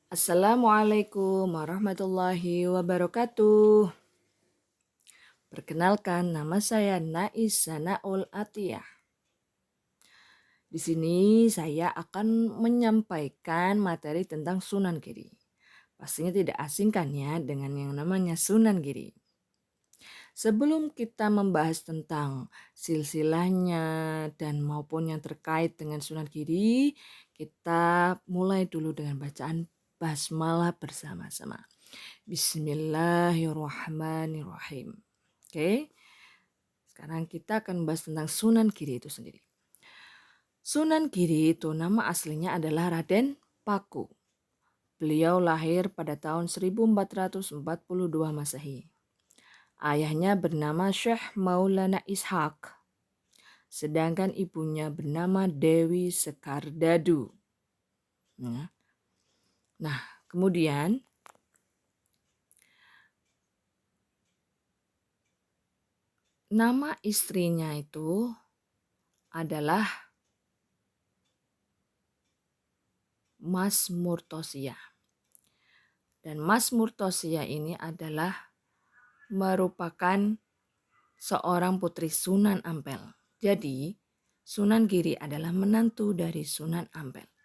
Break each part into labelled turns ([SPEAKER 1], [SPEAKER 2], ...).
[SPEAKER 1] Assalamualaikum warahmatullahi wabarakatuh. Perkenalkan, nama saya Nais Sanaul Atiyah. Di sini saya akan menyampaikan materi tentang Sunan Giri. Pastinya tidak asing kan ya dengan yang namanya Sunan Giri. Sebelum kita membahas tentang silsilahnya dan maupun yang terkait dengan Sunan Giri, kita mulai dulu dengan bacaan basmalah bersama-sama. Bismillahirrahmanirrahim. Oke, sekarang kita akan membahas tentang Sunan Giri itu sendiri. Sunan Giri itu nama aslinya adalah Raden Paku. Beliau lahir pada tahun 1442 Masehi. Ayahnya bernama Syekh Maulana Ishaq, sedangkan ibunya bernama Dewi Sekardadu. Nah, kemudian nama istrinya itu adalah Mas Murtosia. Dan Mas Murtosia ini adalah merupakan seorang putri Sunan Ampel. Jadi, Sunan Giri adalah menantu dari Sunan Ampel.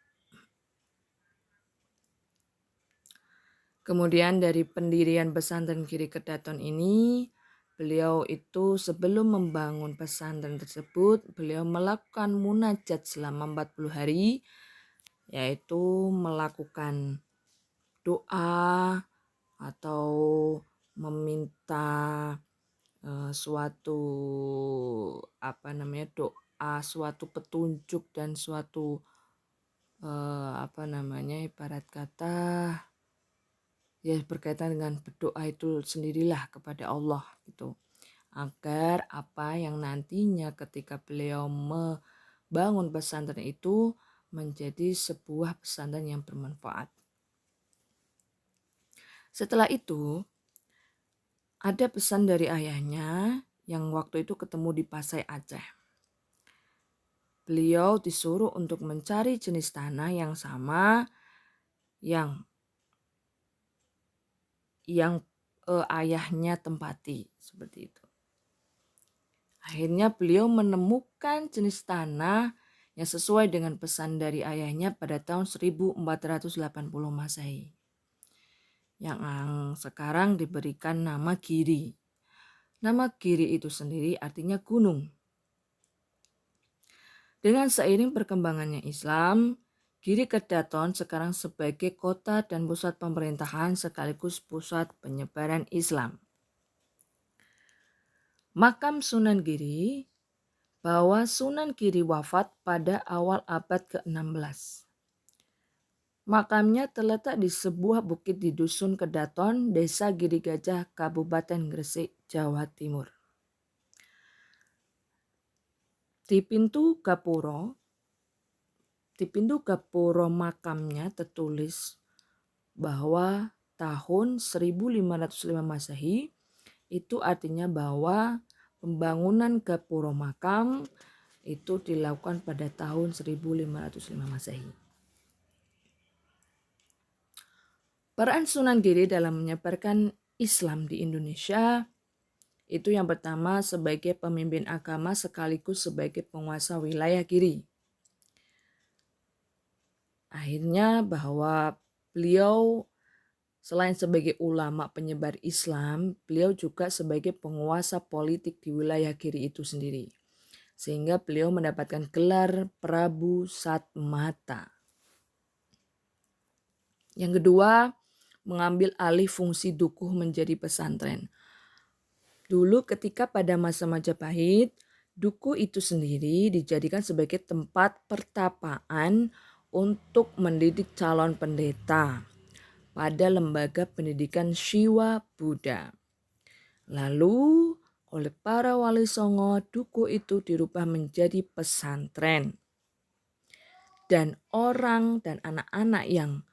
[SPEAKER 1] Kemudian dari pendirian pesantren Giri Kedaton ini, beliau itu sebelum membangun pesantren tersebut, beliau melakukan munajat selama 40 hari, yaitu melakukan doa atau meminta suatu doa, suatu petunjuk dan suatu ibarat kata ya berkaitan dengan berdoa itu sendirilah kepada Allah gitu, agar apa yang nantinya ketika beliau membangun pesantren itu menjadi sebuah pesantren yang bermanfaat. Setelah itu ada pesan dari ayahnya yang waktu itu ketemu di Pasai Aceh. Beliau disuruh untuk mencari jenis tanah yang sama yang ayahnya tempati, seperti itu. Akhirnya beliau menemukan jenis tanah yang sesuai dengan pesan dari ayahnya pada tahun 1480 Masehi. Yang sekarang diberikan nama Giri. Nama Giri itu sendiri artinya gunung. Dengan seiring perkembangannya Islam, Giri Kedaton sekarang sebagai kota dan pusat pemerintahan sekaligus pusat penyebaran Islam. Makam Sunan Giri, bahwa Sunan Giri wafat pada awal abad ke-16. Makamnya terletak di sebuah bukit di Dusun Kedaton, Desa Giri Gajah, Kabupaten Gresik, Jawa Timur. Di pintu gapura makamnya tertulis bahwa tahun 1505 Masehi, itu artinya bahwa pembangunan gapura makam itu dilakukan pada tahun 1505 Masehi. Peran Sunan Giri dalam menyebarkan Islam di Indonesia itu yang pertama sebagai pemimpin agama sekaligus sebagai penguasa wilayah Giri. Akhirnya bahwa beliau selain sebagai ulama penyebar Islam, beliau juga sebagai penguasa politik di wilayah Giri itu sendiri. Sehingga beliau mendapatkan gelar Prabu Satmata. Yang kedua, mengambil alih fungsi dukuh menjadi pesantren. Dulu ketika pada masa Majapahit, dukuh itu sendiri dijadikan sebagai tempat pertapaan untuk mendidik calon pendeta pada lembaga pendidikan Shiwa Buddha. Lalu oleh para wali songo, dukuh itu dirubah menjadi pesantren. Dan orang dan anak-anak yang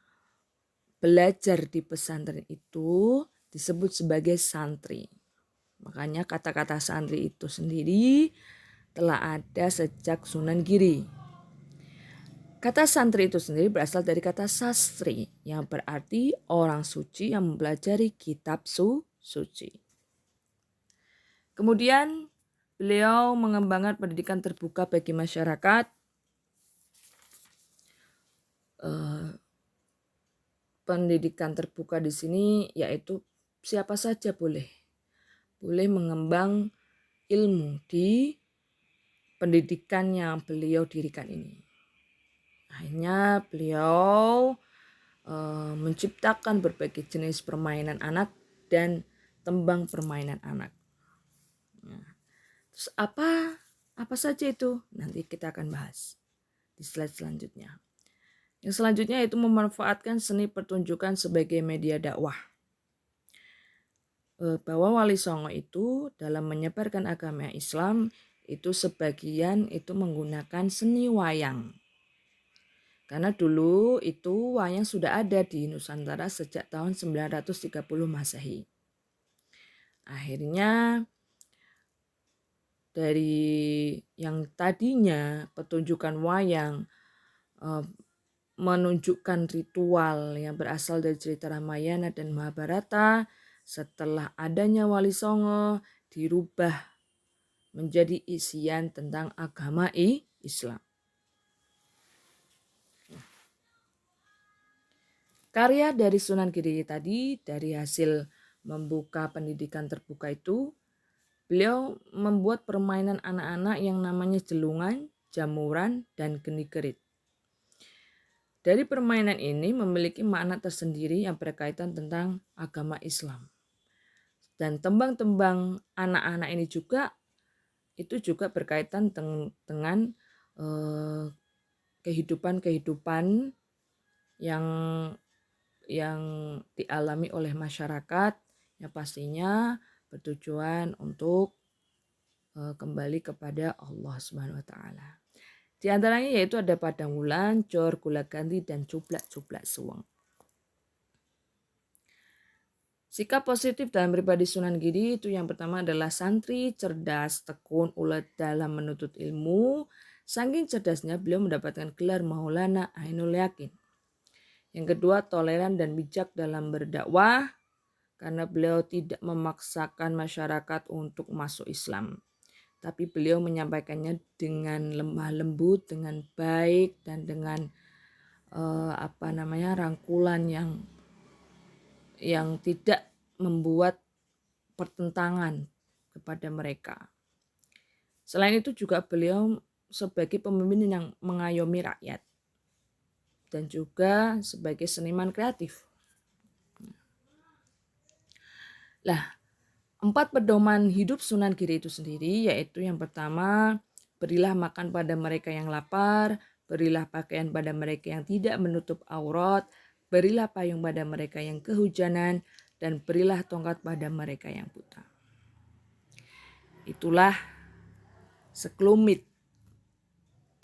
[SPEAKER 1] belajar di pesantren itu disebut sebagai santri. Makanya kata-kata santri itu sendiri telah ada sejak Sunan Giri. Kata santri itu sendiri berasal dari kata sastri yang berarti orang suci yang mempelajari kitab suci. Kemudian beliau mengembangkan pendidikan terbuka bagi masyarakat. Pendidikan terbuka di sini yaitu siapa saja boleh mengembang ilmu di pendidikan yang beliau dirikan ini. Akhirnya beliau menciptakan berbagai jenis permainan anak dan tembang permainan anak. Nah, terus apa saja itu? Nanti kita akan bahas di slide selanjutnya. Yang selanjutnya itu memanfaatkan seni pertunjukan sebagai media dakwah. Bahwa Wali Songo itu dalam menyebarkan agama Islam itu sebagian itu menggunakan seni wayang. Karena dulu itu wayang sudah ada di Nusantara sejak tahun 930 Masehi. Akhirnya dari yang tadinya pertunjukan wayang menunjukkan ritual yang berasal dari cerita Ramayana dan Mahabharata, setelah adanya Wali Songo dirubah menjadi isian tentang agama Islam. Karya dari Sunan Giri tadi, dari hasil membuka pendidikan terbuka itu, beliau membuat permainan anak-anak yang namanya jelungan, jamuran, dan geni gerit. Dari permainan ini memiliki makna tersendiri yang berkaitan tentang agama Islam. Dan tembang-tembang anak-anak ini juga berkaitan dengan kehidupan-kehidupan yang dialami oleh masyarakat yang pastinya bertujuan untuk kembali kepada Allah Subhanahu wa taala. Di antaranya yaitu ada Padang Wulan, Cor, Gula Ganti, dan Cuplak-Cuplak Suweng. Sikap positif dalam pribadi Sunan Giri itu yang pertama adalah santri, cerdas, tekun, ulet dalam menuntut ilmu. Saking cerdasnya beliau mendapatkan gelar Maulana Ainul Yakin. Yang kedua, toleran dan bijak dalam berdakwah karena beliau tidak memaksakan masyarakat untuk masuk Islam. Tapi beliau menyampaikannya dengan lemah lembut, dengan baik, dan dengan rangkulan yang tidak membuat pertentangan kepada mereka. Selain itu juga beliau sebagai pemimpin yang mengayomi rakyat dan juga sebagai seniman kreatif. Lah, 4 pedoman hidup Sunan Giri itu sendiri yaitu yang pertama, berilah makan pada mereka yang lapar, berilah pakaian pada mereka yang tidak menutup aurat, berilah payung pada mereka yang kehujanan, dan berilah tongkat pada mereka yang buta. Itulah sekelumit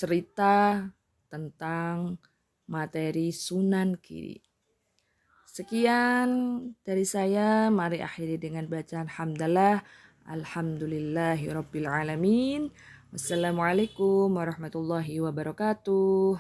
[SPEAKER 1] cerita tentang materi Sunan Giri. Sekian dari saya, mari akhiri dengan bacaan hamdalah. Alhamdulillahirabbil alamin. Wassalamualaikum warahmatullahi wabarakatuh.